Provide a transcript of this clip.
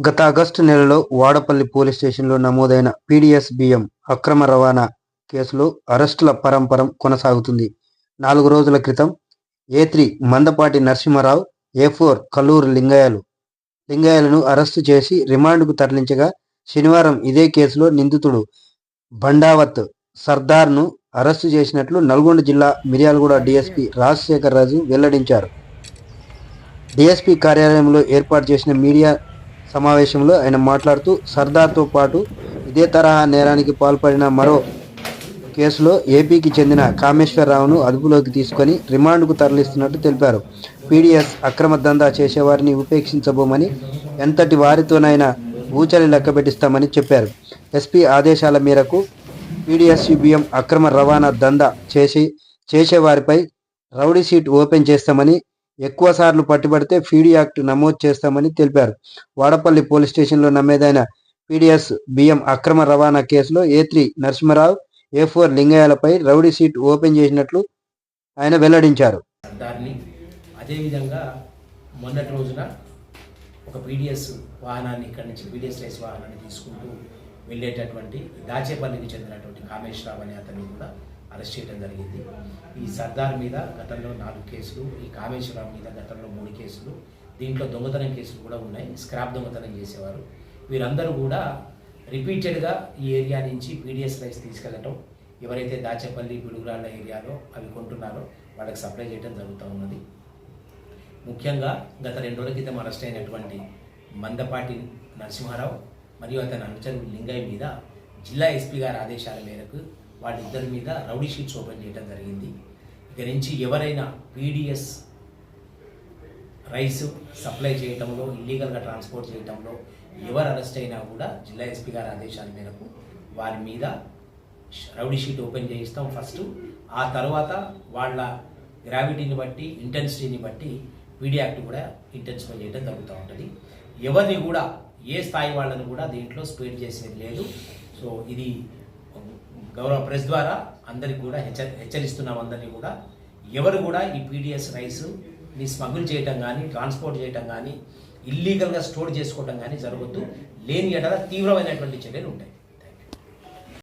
గత ఆగస్టు నెలలో వాడపల్లి పోలీస్ స్టేషన్లో నమోదైన పీడీఎస్ బియ్యం అక్రమ రవాణా కేసులో అరెస్టుల పరంపర కొనసాగుతుంది. 4 రోజుల క్రితం A3 మందపాటి నరసింహారావు, A4 కల్లూరు లింగయ్యలను అరెస్టు చేసి రిమాండ్కు తరలించగా, శనివారం ఇదే కేసులో నిందితుడు బండావత్ సర్దార్ను అరెస్టు చేసినట్లు నల్గొండ జిల్లా మిర్యాలగూడ డీఎస్పీ రాజశేఖర్ రాజు వెల్లడించారు. డీఎస్పీ కార్యాలయంలో ఏర్పాటు చేసిన మీడియా సమావేశంలో ఆయన మాట్లాడుతూ, సర్దార్తో పాటు ఇదే తరహా నేరానికి పాల్పడిన మరో కేసులో ఏపీకి చెందిన కామేశ్వరరావును అదుపులోకి తీసుకొని రిమాండ్కు తరలిస్తున్నట్టు తెలిపారు. పీడీఎస్ అక్రమ దందా చేసేవారిని ఉపేక్షించబోమని, ఎంతటి వారితోనైనా ఊచలి లెక్కబెట్టిస్తామని చెప్పారు. ఎస్పీ ఆదేశాల మేరకు పీడీఎస్ బియ్యం అక్రమ రవాణా దందా చేసేవారిపై రౌడీ షీట్ ఓపెన్ చేస్తామని, ఎక్కువసార్లు పట్టుబడితే పీడీ యాక్ట్ నమోదు చేస్తామని తెలిపారు. వాడపల్లి పోలీస్ స్టేషన్లో నమోదైన పీడీఎస్ బియ్యం అక్రమ రవాణా కేసులో A3 నరసింహారావు, A4 లింగయ్యలపై రౌడీ షీట్ ఓపెన్ చేసినట్లు ఆయన వెల్లడించారు. అదేవిధంగా మొన్నటి రోజున ఒక పీడీఎస్ వాహనాన్ని ఇక్కడి నుంచి పీడీఎస్ రైస్ వాహనాన్ని తీసుకుంటూ వెళ్ళేటటువంటి దాచేపల్లికి చెందినటువంటి కామేశ్వరరావు అనే అతన్ని కూడా అరెస్ట్ చేయడం జరిగింది. ఈ సర్దార్ మీద గతంలో 4 కేసులు, ఈ కామేశ్వరరావు మీద గతంలో 3 కేసులు, దీంట్లో దొంగతనం కేసులు కూడా ఉన్నాయి. స్క్రాప్ దొంగతనం చేసేవారు. వీరందరూ కూడా రిపీటెడ్గా ఈ ఏరియా నుంచి పీడీఎస్ రైస్ తీసుకెళ్ళటం, ఎవరైతే దాచేపల్లి పిడుగురాళ్ళ ఏరియాలో అవి కొంటున్నారో వాళ్ళకి సప్లై చేయడం జరుగుతూ ఉన్నది. ముఖ్యంగా గత 2 రోజుల క్రితం అరెస్ట్ అయినటువంటి మందపాటి నరసింహారావు మరియు అతని అనుచరుడు లింగయ్య మీద జిల్లా ఎస్పీ గారి ఆదేశాల మేరకు వాళ్ళిద్దరి మీద రౌడీ షీట్స్ ఓపెన్ చేయడం జరిగింది. ఇక నుంచి ఎవరైనా పీడీఎస్ రైస్ సప్లై చేయడంలో, ఇల్లీగల్గా ట్రాన్స్పోర్ట్ చేయడంలో ఎవరు అరెస్ట్ అయినా కూడా జిల్లా ఎస్పీ గారి ఆదేశాల మేరకు వారి మీద రౌడీ షీట్ ఓపెన్ చేయిస్తాం ఫస్ట్. ఆ తర్వాత వాళ్ళ గ్రావిటీని బట్టి, ఇంటెన్సిటీని బట్టి పీడీ యాక్ట్ కూడా ఇంటెన్సిఫై చేయడం జరుగుతూ ఉంటుంది. ఎవరిని కూడా, ఏ స్థాయి వాళ్ళని కూడా దీంట్లో స్పేడ్ చేసేది లేదు. సో ఇది గౌరవ ప్రెస్ ద్వారా అందరికి కూడా హెచ్చరిస్తున్నాం. అందరినీ కూడా ఎవరు కూడా ఈ పీడీఎస్ రైస్ని స్మగుల్ చేయటం కానీ, ట్రాన్స్పోర్ట్ చేయటం కానీ, ఇల్లీగల్గా స్టోర్ చేసుకోవటం కానీ జరగద్దు. లేని ఎడల తీవ్రమైనటువంటి చర్యలు ఉంటాయి.